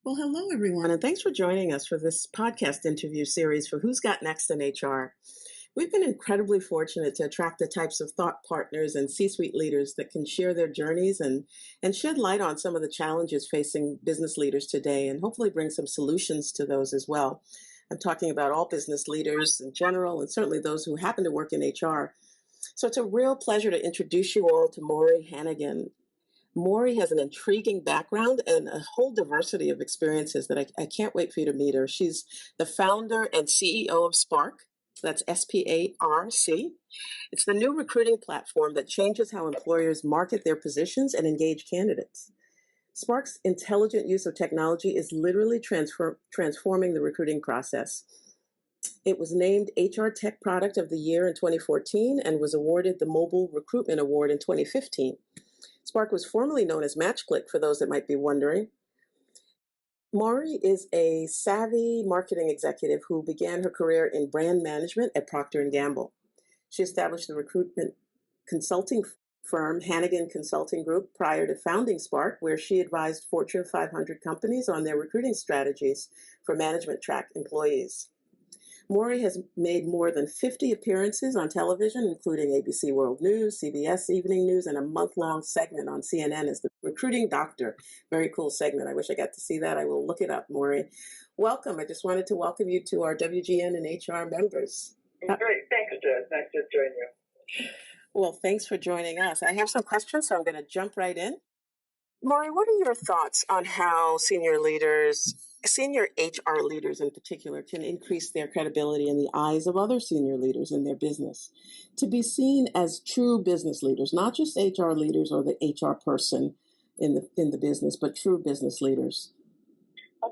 Well, hello, everyone, and thanks for joining us for this podcast interview series for Who's Got Next in HR. We've been incredibly fortunate to attract the types of thought partners and C-suite leaders that can share their journeys and shed light on some of the challenges facing business leaders today and hopefully bring some solutions to those as well. I'm talking about all business leaders in general and certainly those who happen to work in HR. So it's a real pleasure to introduce you all to Maury Hanigan. Maury has an intriguing background and a whole diversity of experiences that I can't wait for you to meet her. She's the founder and CEO of Spark. That's SPARC. It's the new recruiting platform that changes how employers market their positions and engage candidates. Spark's intelligent use of technology is literally transforming the recruiting process. It was named HR Tech Product of the Year in 2014 and was awarded the Mobile Recruitment Award in 2015. Spark was formerly known as MatchClick, for those that might be wondering. Maury is a savvy marketing executive who began her career in brand management at Procter & Gamble. She established the recruitment consulting firm Hanigan Consulting Group prior to founding Spark, where she advised Fortune 500 companies on their recruiting strategies for management track employees. Maury has made more than 50 appearances on television, including ABC World News, CBS Evening News, and a month-long segment on CNN as the Recruiting Doctor. Very cool segment. I wish I got to see that. I will look it up, Maury. Welcome. I just wanted to welcome you to our WGN and HR members. Great. Thanks, Jess. Nice to join you. Well, thanks for joining us. I have some questions, so I'm going to jump right in. Maury, what are your thoughts on how senior HR leaders in particular, can increase their credibility in the eyes of other senior leaders in their business to be seen as true business leaders, not just HR leaders or the HR person in the business, but true business leaders? I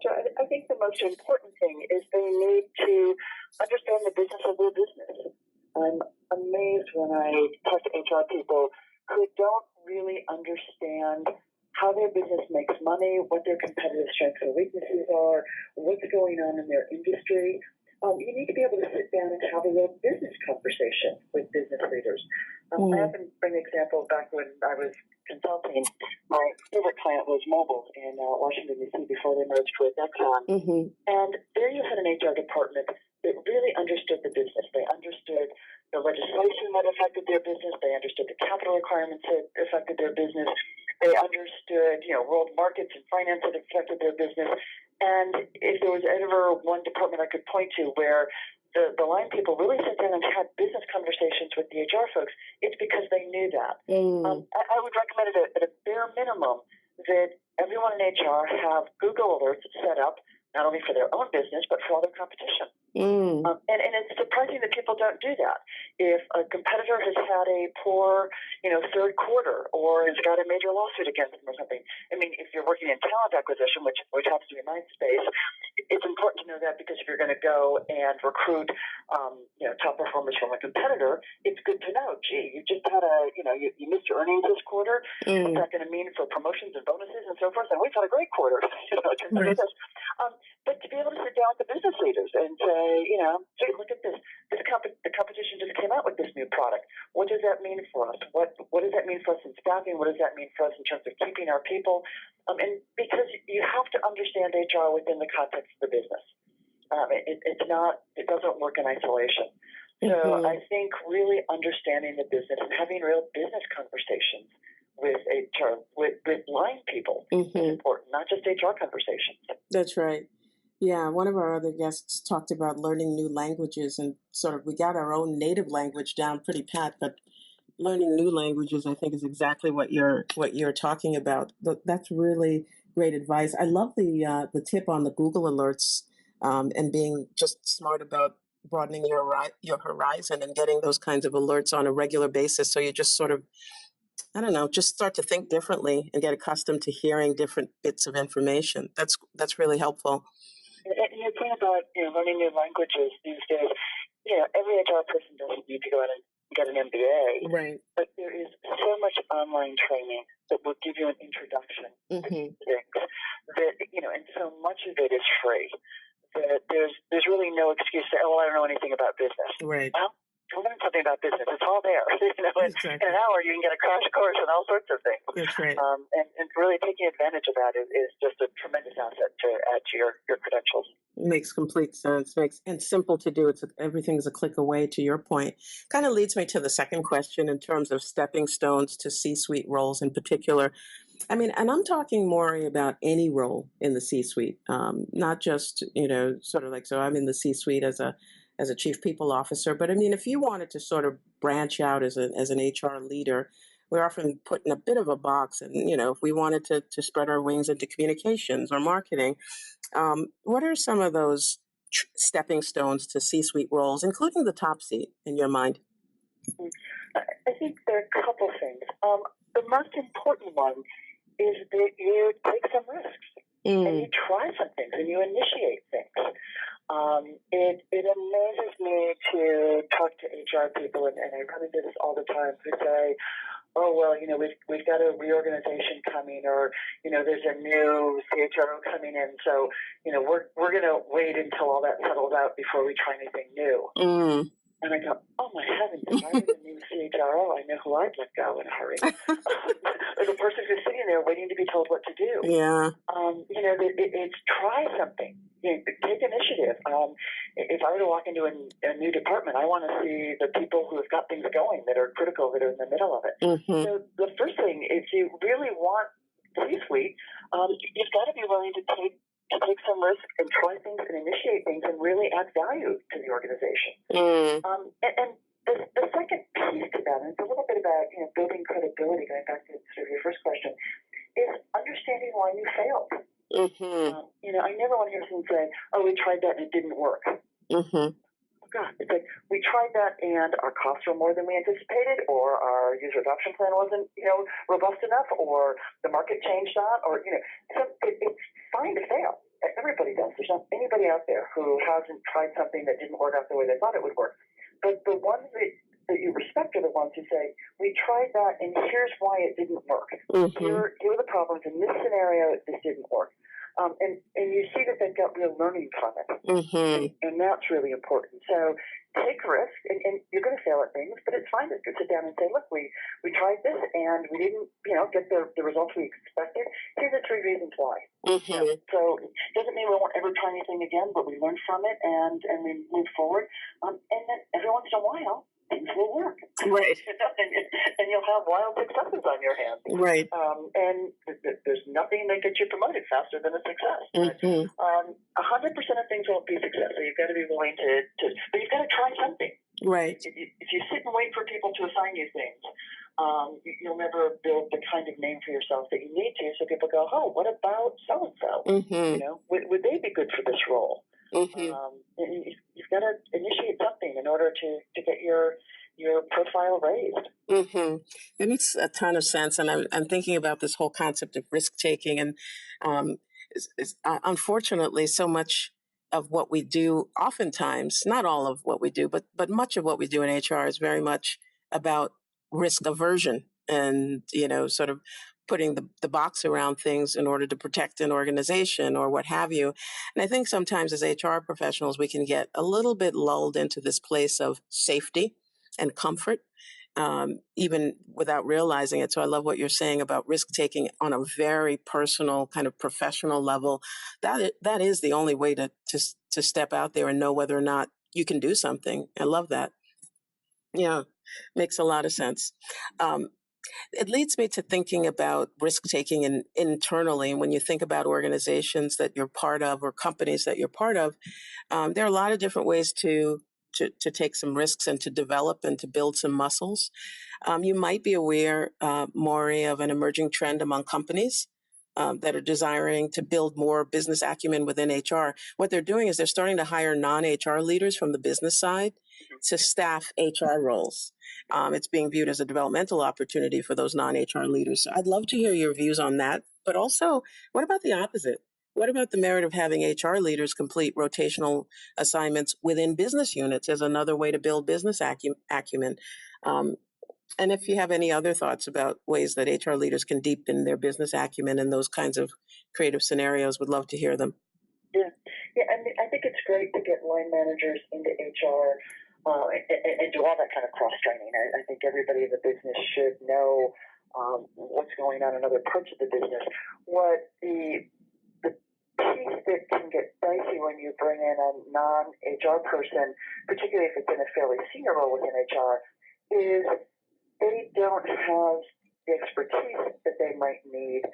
think the most important thing is they need to understand the business of their business. I'm amazed when I talk to HR people who don't really understand how their business makes money, what their competitive strengths and weaknesses are, what's going on in their industry. You need to be able to sit down and have a real business conversation with business leaders. I often bring examples back when I was consulting. My favorite client was Mobil in Washington, D.C. before they merged with Exxon. And there you had an HR department that really understood the business. They understood the legislation that affected their business. They understood the capital requirements that affected their business. They understood, world markets and finance that affected their business. And if there was ever one department I could point to where the line people really sat down and had business conversations with the HR folks, it's because they knew that. I would recommend it at a bare minimum that everyone in HR have Google alerts set up, not only for their own business, but for all their competition. And it's surprising that people don't do that. If a competitor has had a poor, third quarter or has got a major lawsuit against them or something, I mean, if you're working in talent acquisition, which happens to be my space, it's important to know that because if you're going to go and recruit, top performers from a competitor, it's good to know, gee, you just had you missed your earnings this quarter. What's that going to mean for promotions and bonuses and so forth? And we've had a great quarter. But to be able to sit down with the business leaders and say, hey, look at this. The competition just came out with this new product. What does that mean for us? What does that mean for us in staffing? What does that mean for us in terms of keeping our people? And because you have to understand HR within the context of the business. It doesn't work in isolation. So I think really understanding the business and having real business conversations with HR, with line people is important, not just HR conversations. That's right. Yeah, one of our other guests talked about learning new languages and we got our own native language down pretty pat, but learning new languages, I think, is exactly what you're talking about. That's really great advice. I love the tip on the Google alerts and being just smart about broadening your horizon and getting those kinds of alerts on a regular basis. So you just just start to think differently and get accustomed to hearing different bits of information. That's really helpful. And your point about learning new languages these days, every HR person doesn't need to go out and get an MBA, right? But there is so much online training that will give you an introduction to things that and so much of it is free. That there's really no excuse to I don't know anything about business. Right. Well, learn something about business. It's all there. Exactly. In an hour, you can get a crash course and all sorts of things. That's right. And really taking advantage of that is just a tremendous asset to add to your credentials. Makes complete sense. And simple to do. Everything's a click away, to your point. Kind of leads me to the second question in terms of stepping stones to C-suite roles in particular. I mean, and I'm talking more about any role in the C-suite, not just, sort of like, so I'm in the C-suite as a chief people officer. But I mean, if you wanted to sort of branch out as an HR leader, we're often put in a bit of a box. And, if we wanted to spread our wings into communications or marketing, what are some of those stepping stones to C-suite roles, including the top seat, in your mind? I think there are a couple things. The most important one is that you take some risks and you try some things and you initiate things. It amazes me to talk to HR people, and I run into this all the time, who say, oh, well, we've got a reorganization coming, or, there's a new CHRO coming in, so, we're going to wait until all that settles out before we try anything new. And I go, oh, my heavens, if I was a new CHRO, I know who I'd let go in a hurry. Or the person who's sitting there waiting to be told what to do. Yeah. It's try something. Take initiative. If I were to walk into a new department, I want to see the people who have got things going that are critical, that are in the middle of it. Mm-hmm. So the first thing, if you really want C-suite, you've got to be willing to take some risk and try things and initiate things and really add value to the organization. And the second piece to that, and it's a little bit about building credibility, going back to sort of your first question, is understanding why you failed. I never want to hear someone say, oh, we tried that and it didn't work. Oh, God. It's like, we tried that and our costs were more than we anticipated, or our user adoption plan wasn't, robust enough, or the market changed on, or, so it's fine to fail. Everybody does. There's not anybody out there who hasn't tried something that didn't work out the way they thought it would work. But the ones that you respect are the ones who say, we tried that and here's why it didn't work. Here are the problems. In this scenario, this didn't work. And you see that they've got real learning from it. And that's really important. So take risks, and you're going to fail at things, but it's fine to sit down and say, look, we tried this and we didn't, get the results we expected. Here's the 3 reasons why. So it doesn't mean we won't ever try anything again, but we learned from it and we move forward. And then every once in a while, things will work. Right. And you'll have wild successes on your hands. Right. And there's nothing that gets you promoted faster than a success. 100% of things won't be success. So you've got to be willing but you've got to try something. Right. If you sit and wait for people to assign you things, you'll never build the kind of name for yourself that you need to. So people go, oh, what about so-and-so? Would they be good for this role? You've got to initiate something in order to get your profile raised. That makes a ton of sense, and I'm thinking about this whole concept of risk taking, and unfortunately, so much of what we do, oftentimes, not all of what we do, but much of what we do in HR is very much about risk aversion, and sort of putting the box around things in order to protect an organization or what have you. And I think sometimes as HR professionals, we can get a little bit lulled into this place of safety and comfort, even without realizing it. So I love what you're saying about risk taking on a very personal, kind of professional level. That is the only way to step out there and know whether or not you can do something. I love that. Yeah, makes a lot of sense. It leads me to thinking about risk-taking internally. And when you think about organizations that you're part of or companies that you're part of, there are a lot of different ways to take some risks and to develop and to build some muscles. You might be aware, Maury, of an emerging trend among companies that are desiring to build more business acumen within HR. What they're doing is they're starting to hire non-HR leaders from the business side to staff HR roles. It's being viewed as a developmental opportunity for those non-HR leaders. So I'd love to hear your views on that. But also, what about the opposite? What about the merit of having HR leaders complete rotational assignments within business units as another way to build business acumen? And if you have any other thoughts about ways that HR leaders can deepen their business acumen in those kinds of creative scenarios, would love to hear them. Yeah. I mean, I think it's great to get line managers into HR. and do all that kind of cross-training. I think everybody in the business should know what's going on in other parts of the business. What the piece that can get dicey when you bring in a non-HR person, particularly if it's in a fairly senior role within HR, is they don't have the expertise that they might need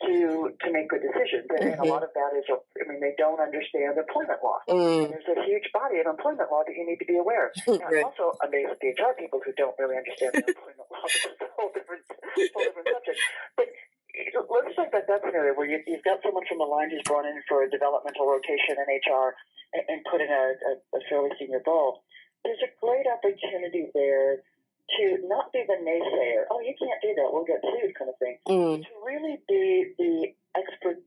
to make good decisions. And a lot of that is, they don't understand employment law. And there's a huge body of employment law that you need to be aware of. Now, I'm also amazed at the HR people who don't really understand the employment law, which is a whole different subject. But let's talk about that scenario where you've got someone from the line who's brought in for a developmental rotation in HR and put in a fairly senior role. There's a great opportunity there to not be the naysayer, oh, you can't do that, we'll get sued kind of thing, to really be the expert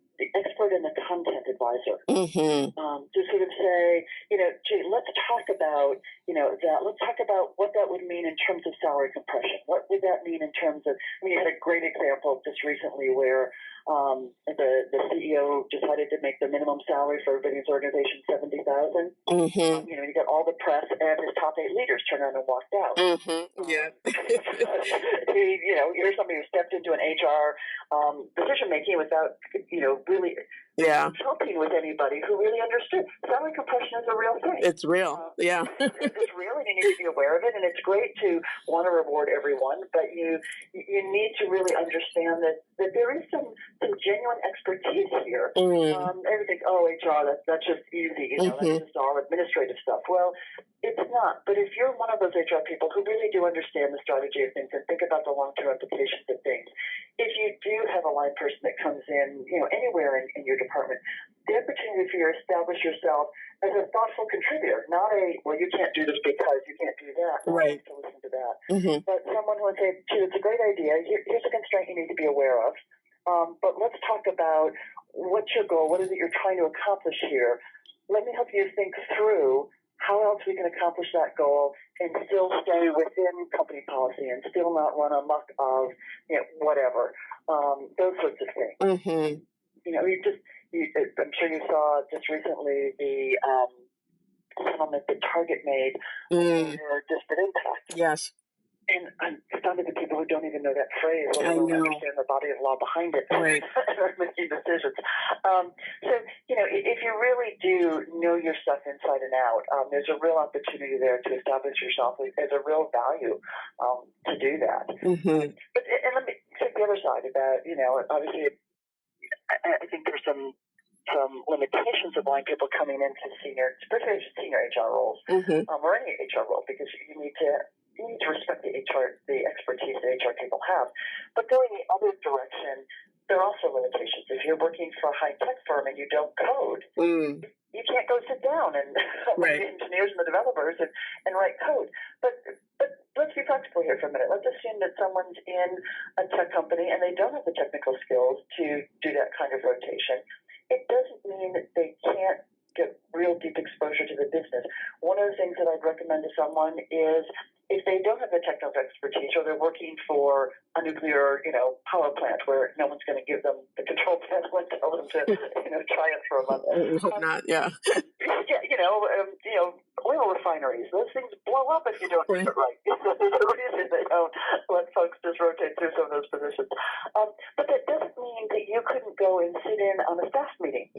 and the content advisor. To sort of say, gee, let's talk about, that. Let's talk about what that would mean in terms of salary compression. What would that mean in terms of, you had a great example just recently where the CEO decided to make the minimum salary for everybody in his organization $70,000. You got all the press, and his top 8 leaders turned around and walked out. Here's somebody who stepped into an HR decision making without, really consulting with anybody who really understood. Salary compression is a real thing. It's real. It's real, and you need to be aware of it. And it's great to want to reward everyone, but you need to really understand that there is some genuine expertise here. Everything, HR, that's just easy. That's just all administrative stuff. Well, it's not. But if you're one of those HR people who really do understand the strategy of things and think about the long-term implications of things, if you do have a line person that comes in, anywhere in your department, the opportunity for you to establish yourself as a thoughtful contributor, not you can't do this because you can't do that. Right. To listen to that. But someone who would say, gee, it's a great idea. Here's a constraint you need to be aware of. But let's talk about what's your goal? What is it you're trying to accomplish here? Let me help you think through how else we can accomplish that goal and still stay within company policy and still not run amok of whatever, those sorts of things. I'm sure you saw just recently the settlement that Target made for disparate impact. Yes. And I'm astounded at people who don't even know that phrase, let alone understand the body of law behind it, right, and are making decisions. So, if you really do know your stuff inside and out, there's a real opportunity there to establish yourself as a real value to do that. But and let me take the other side about, obviously, I think there's some limitations of blind people coming into especially senior HR roles, or any HR role, because you need to respect the expertise that HR people have. But going the other direction, there are also limitations. If you're working for a high-tech firm and you don't code, you can't go sit down and with the engineers and the developers and write code. But let's be practical here for a minute. Let's assume that someone's in a tech company and they don't have the technical skills to do that kind of rotation. It doesn't mean that they can't get real deep exposure to the business. One of the things that I'd recommend to someone is if they don't have the technical expertise or they're working for a nuclear, power plant where no one's going to give them the control panel and tell them to, try it for a month. I hope not, yeah. Oil refineries, those things blow up if you don't do it right. There's a reason they don't let folks just rotate through some of those positions. But that doesn't mean that you couldn't go and sit in on a staff meeting,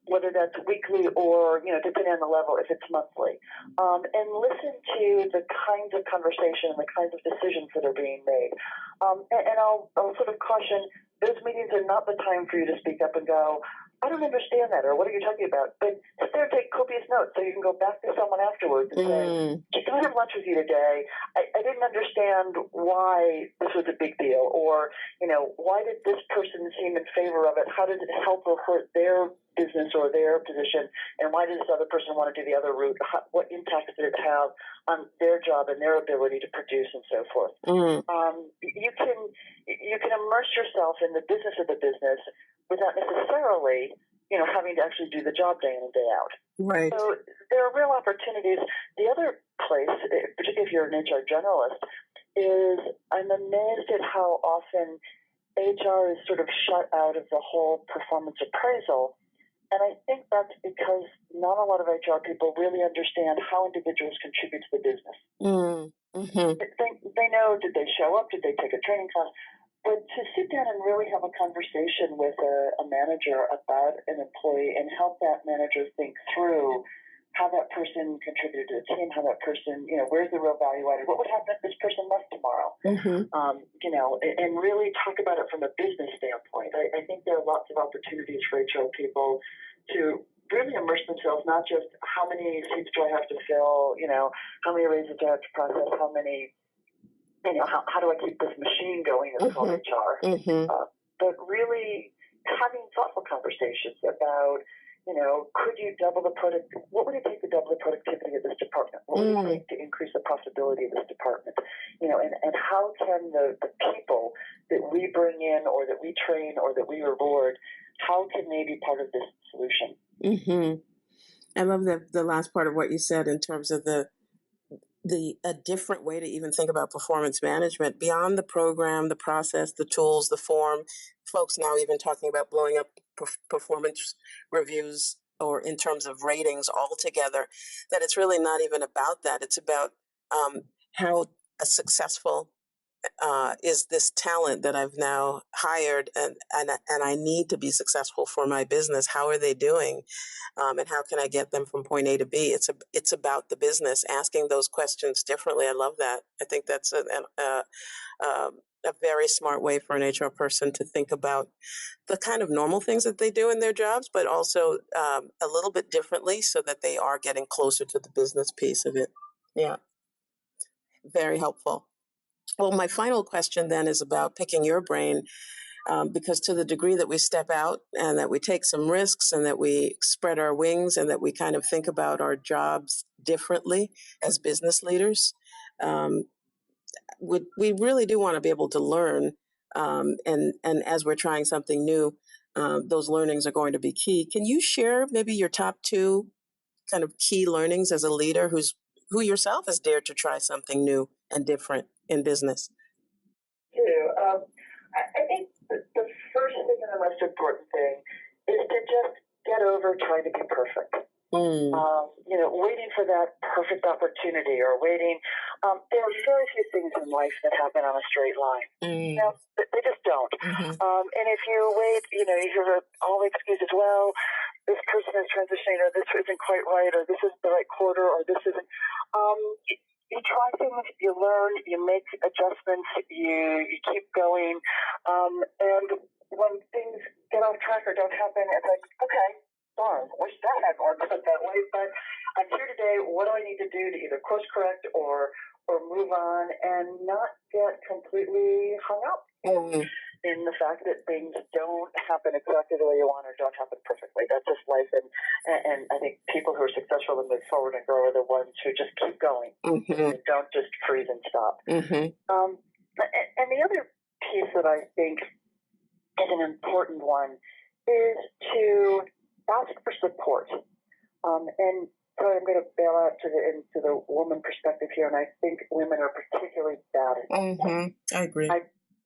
whether that's weekly or, depending on the level, if it's monthly, and listen to the kinds of conversation and the kinds of decisions that are being made. And I'll sort of caution, those meetings are not the time for you to speak up and go, I don't understand that, or what are you talking about? But sit there and take copious notes so you can go back to someone afterwards and say, can I have lunch with you today? I didn't understand why this was a big deal, or, why did this person seem in favor of it? How did it help or hurt their business or their position? And why did this other person want to do the other route? What impact did it have on their job and their ability to produce and so forth? You can immerse yourself in the business of the business without necessarily, having to actually do the job day in and day out. Right. So there are real opportunities. The other place, particularly if you're an HR generalist, is I'm amazed at how often HR is sort of shut out of the whole performance appraisal And I think that's because not a lot of HR people really understand how individuals contribute to the business. Mm-hmm. They know, did they show up? Did they take a training class? But to sit down and really have a conversation with a manager about an employee and help that manager think through how that person contributed to the team, how that person, where's the real value added? What would happen if this person left tomorrow? Mm-hmm. And really talk about it from a business standpoint. I think there are lots of opportunities for HR people to really immerse themselves, not just how many seats do I have to fill, how many raises do I have to process, how many, how do I keep this machine going that's called HR? Mm-hmm. But really having thoughtful conversations about, could you double the what would it take to double the productivity of this department? What would it take to increase the profitability of this department? And how can the people that we bring in or that we train or that we reward, how can they be part of this solution? Mm-hmm. I love the last part of what you said in terms of a different way to even think about performance management beyond the program, the process, the tools, the form. Folks now even talking about blowing up performance reviews or in terms of ratings altogether, that it's really not even about that. It's about how a successful is this talent that I've now hired and I need to be successful for my business. How are they doing? And how can I get them from point A to B? It's about the business, asking those questions differently. I love that. I think that's a very smart way for an HR person to think about the kind of normal things that they do in their jobs, but also a little bit differently so that they are getting closer to the business piece of it. Yeah, very helpful. Well, my final question then is about picking your brain, because to the degree that we step out and that we take some risks and that we spread our wings and that we kind of think about our jobs differently as business leaders, we really do want to be able to learn. And as we're trying something new, those learnings are going to be key. Can you share maybe your top two kind of key learnings as a leader who yourself has dared to try something new and different in business? I think the first thing and the most important thing is to just get over trying to be perfect. Waiting for that perfect opportunity or waiting. There are very few things in life that happen on a straight line. They just don't. And if you wait, you hear all the excuses, well, this person is transitioning or this isn't quite right or this isn't the right quarter or this isn't. You try things, you learn, you make adjustments, you keep going. And when things get off track or don't happen, it's like, okay, darn, wish that hadn't worked out that way. But I'm here today. What do I need to do to either course correct or move on and not get completely hung up in the fact that things don't happen exactly the way you want or don't happen perfectly. That's just life. And I think people who are successful and move forward and grow are the ones who just keep going and don't just freeze and stop. And the other piece that I think is an important one is to ask for support. And so I'm going to bail out into the woman perspective here, and I think women are particularly bad at it. I agree.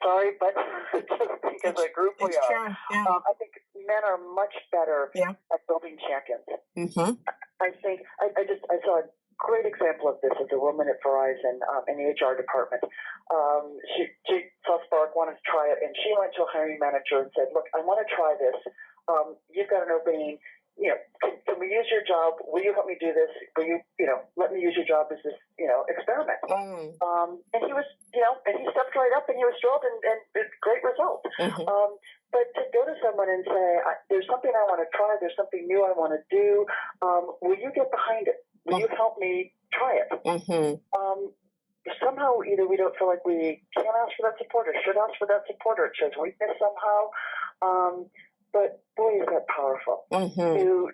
Sorry, but just think as a group we are. True. Yeah. I think men are much better at building champions. I think I saw a great example of this as a woman at Verizon in the HR department. She saw Spark, wanted to try it, and she went to a hiring manager and said, "Look, I want to try this. You've got an opening. Can we use your job? Will you help me do this? Will you, let me use your job as this, experiment?" And he was, and he stepped right up and he was thrilled and great result. But to go to someone and say, there's something I want to try, there's something new I want to do, will you get behind it? Will you help me try it? Somehow either we don't feel like we can ask for that support or should ask for that support or it shows weakness somehow. But boy, is that powerful to,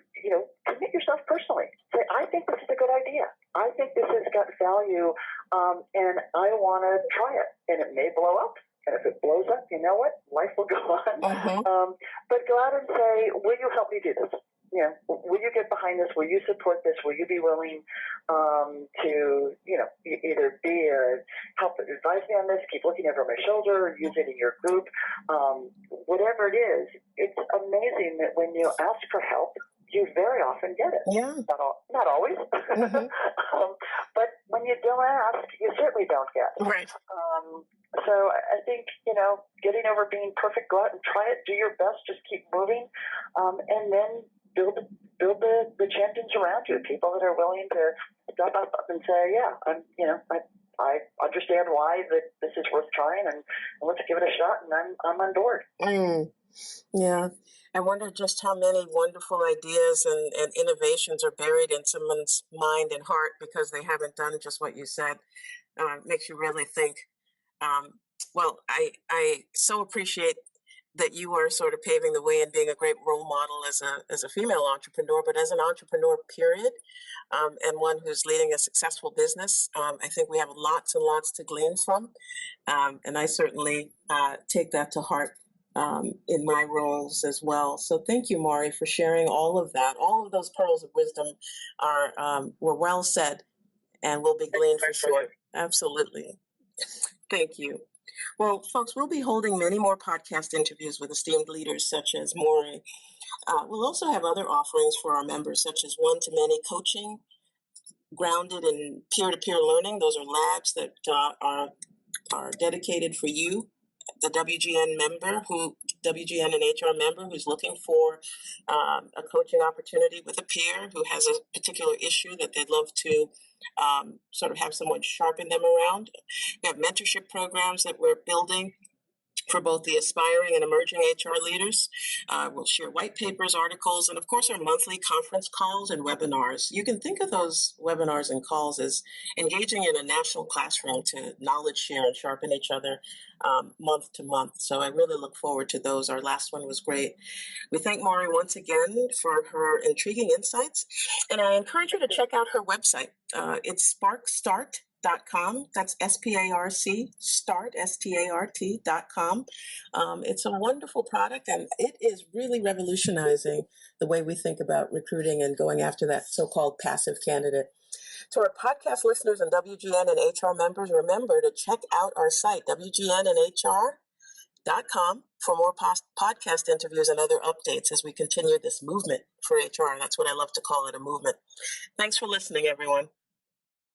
commit yourself personally. Say, I think this is a good idea. I think this has got value, and I want to try it. And it may blow up. And if it blows up, you know what? Life will go on. But go out and say, will you help me do this? will you get behind this? Will you support this? Will you be willing to, either be help advise me on this, keep looking over my shoulder, use it in your group, whatever it is. It's amazing that when you ask for help, you very often get it. Yeah. Not always. Mm-hmm. But when you don't ask, you certainly don't get. Right. So I think, getting over being perfect, go out and try it, do your best, just keep moving, and then build the champions around you, people that are willing to step up and say, yeah, I understand why that this is worth trying, and let's give it a shot, and I'm on board. Yeah. I wonder just how many wonderful ideas and innovations are buried in someone's mind and heart because they haven't done just what you said. Makes you really think. Well, I so appreciate that you are sort of paving the way and being a great role model as a female entrepreneur, but as an entrepreneur, period, and one who's leading a successful business. I think we have lots and lots to glean from, and I certainly take that to heart in my roles as well. So thank you, Maury, for sharing all of that. All of those pearls of wisdom were well said and will be gleaned for sure. Absolutely. Thank you. Well, folks, we'll be holding many more podcast interviews with esteemed leaders such as Maury. We'll also have other offerings for our members, such as one-to-many coaching, grounded in peer-to-peer learning. Those are labs that are dedicated for you, the WGN and HR member who's looking for a coaching opportunity with a peer who has a particular issue that they'd love to sort of have someone sharpen them around. We have mentorship programs that we're building for both the aspiring and emerging HR leaders. We'll share white papers, articles, and of course our monthly conference calls and webinars. You can think of those webinars and calls as engaging in a national classroom to knowledge share and sharpen each other month to month. So I really look forward to those. Our last one was great. We thank Maury once again for her intriguing insights, and I encourage you to check out her website. It's SparcStart.com. That's SPARC, start, START.com. It's a wonderful product, and it is really revolutionizing the way we think about recruiting and going after that so-called passive candidate. To our podcast listeners and WGN and HR members, remember to check out our site, WGNinHR.com, for more podcast interviews and other updates as we continue this movement for HR. That's what I love to call it, a movement. Thanks for listening, everyone.